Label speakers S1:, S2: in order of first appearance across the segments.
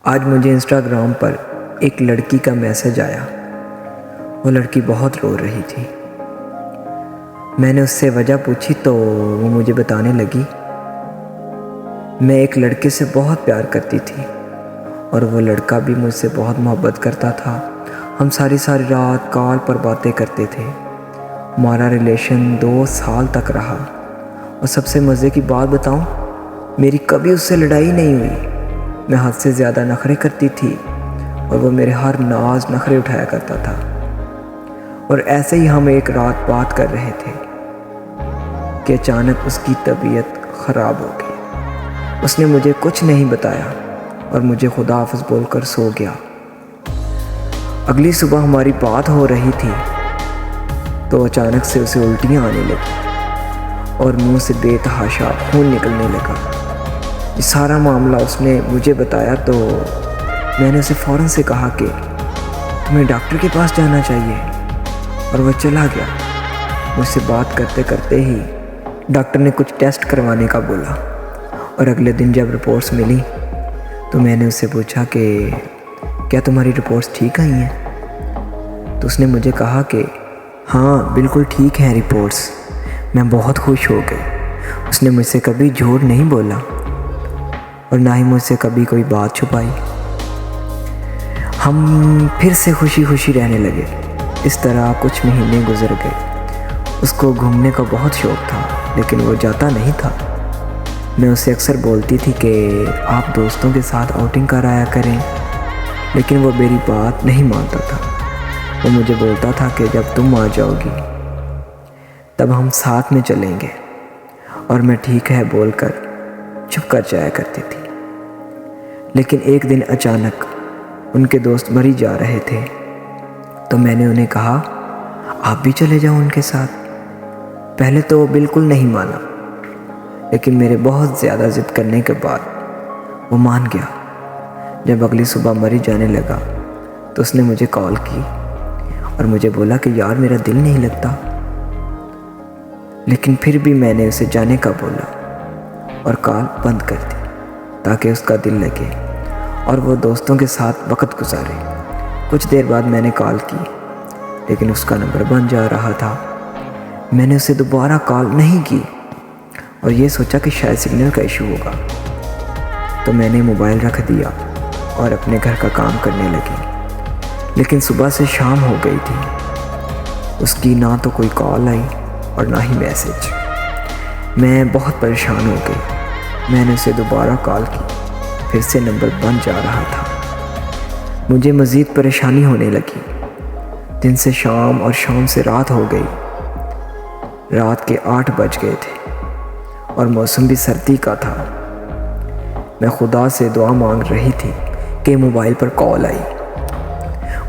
S1: आज मुझे इंस्टाग्राम पर एक लड़की का मैसेज आया। वो लड़की बहुत रो रही थी। मैंने उससे वजह पूछी तो वो मुझे बताने लगी, मैं एक लड़के से बहुत प्यार करती थी और वो लड़का भी मुझसे बहुत मोहब्बत करता था। हम सारी रात कॉल पर बातें करते थे। हमारा रिलेशन 2 साल तक रहा और सबसे मज़े की बात बताऊं, मेरी कभी उससे लड़ाई नहीं हुई। मैं हद से ज़्यादा नखरे करती थी और वो मेरे हर नाज नखरे उठाया करता था। और ऐसे ही हम एक रात बात कर रहे थे कि अचानक उसकी तबीयत ख़राब हो गई। उसने मुझे कुछ नहीं बताया और मुझे खुदा हाफ़िज़ बोलकर सो गया। अगली सुबह हमारी बात हो रही थी तो अचानक से उसे उल्टियाँ आने लगी और मुंह से बेतहाशा खून निकलने लगा। ये सारा मामला उसने मुझे बताया तो मैंने उसे फ़ौरन से कहा कि तुम्हें डॉक्टर के पास जाना चाहिए, और वह चला गया। मुझसे बात करते करते ही डॉक्टर ने कुछ टेस्ट करवाने का बोला और अगले दिन जब रिपोर्ट्स मिली तो मैंने उससे पूछा कि क्या तुम्हारी रिपोर्ट्स ठीक आई हैं? तो उसने मुझे कहा कि हाँ बिल्कुल ठीक हैं रिपोर्ट्स। मैं बहुत खुश हो गई। उसने मुझसे कभी झूठ नहीं बोला और ना ही मुझसे कभी कोई बात छुपाई। हम फिर से खुशी खुशी रहने लगे। इस तरह कुछ महीने गुजर गए। उसको घूमने का बहुत शौक़ था लेकिन वो जाता नहीं था। मैं उसे अक्सर बोलती थी कि आप दोस्तों के साथ आउटिंग कराया करें, लेकिन वो मेरी बात नहीं मानता था। वो मुझे बोलता था कि जब तुम आ जाओगी तब हम साथ में चलेंगे, और मैं ठीक है बोलकर चुप कर जाया करती थी। लेकिन एक दिन अचानक उनके दोस्त मरी जा रहे थे तो मैंने उन्हें कहा आप भी चले जाओ उनके साथ। पहले तो वो बिल्कुल नहीं माना, लेकिन मेरे बहुत ज़्यादा ज़िद करने के बाद वो मान गया। जब अगली सुबह मरी जाने लगा तो उसने मुझे कॉल की और मुझे बोला कि यार मेरा दिल नहीं लगता। लेकिन फिर भी मैंने उसे जाने का बोला और कॉल बंद कर दी ताकि उसका दिल लगे और वो दोस्तों के साथ वक्त गुजारे। कुछ देर बाद मैंने कॉल की लेकिन उसका नंबर बंद जा रहा था। मैंने उसे दोबारा कॉल नहीं की और ये सोचा कि शायद सिग्नल का इशू होगा, तो मैंने मोबाइल रख दिया और अपने घर का काम करने लगी। लेकिन सुबह से शाम हो गई थी, उसकी ना तो कोई कॉल आई और ना ही मैसेज। मैं बहुत परेशान हो गई। मैंने उसे दोबारा कॉल की, फिर से नंबर बंद जा रहा था। मुझे मज़ीद परेशानी होने लगी। दिन से शाम और शाम से रात हो गई। रात के 8 बज गए थे और मौसम भी सर्दी का था। मैं खुदा से दुआ मांग रही थी कि मोबाइल पर कॉल आई।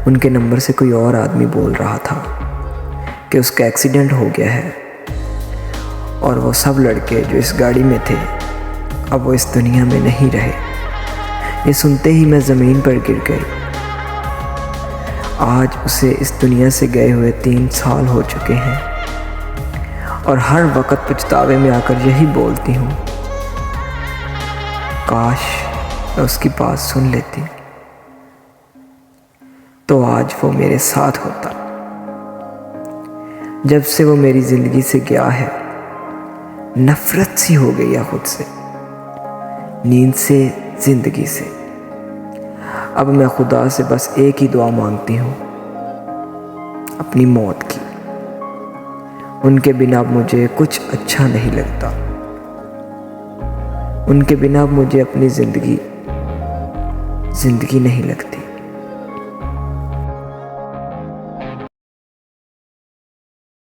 S1: उनके नंबर से कोई और आदमी बोल रहा था कि उसका एक्सीडेंट हो गया है और वो सब लड़के जो इस गाड़ी में थे अब वो इस दुनिया में नहीं रहे। ये सुनते ही मैं ज़मीन पर गिर गई। आज उसे इस दुनिया से गए हुए 3 साल हो चुके हैं और हर वक्त पछतावे में आकर यही बोलती हूँ, काश मैं उसकी बात सुन लेती तो आज वो मेरे साथ होता। जब से वो मेरी ज़िंदगी से गया है नफ़रत सी हो गई है खुद से, नींद से, ज़िंदगी से। अब मैं खुदा से बस एक ही दुआ मांगती हूँ, अपनी मौत की। उनके बिना अब मुझे कुछ अच्छा नहीं लगता। उनके बिना अब मुझे अपनी ज़िंदगी नहीं लगती।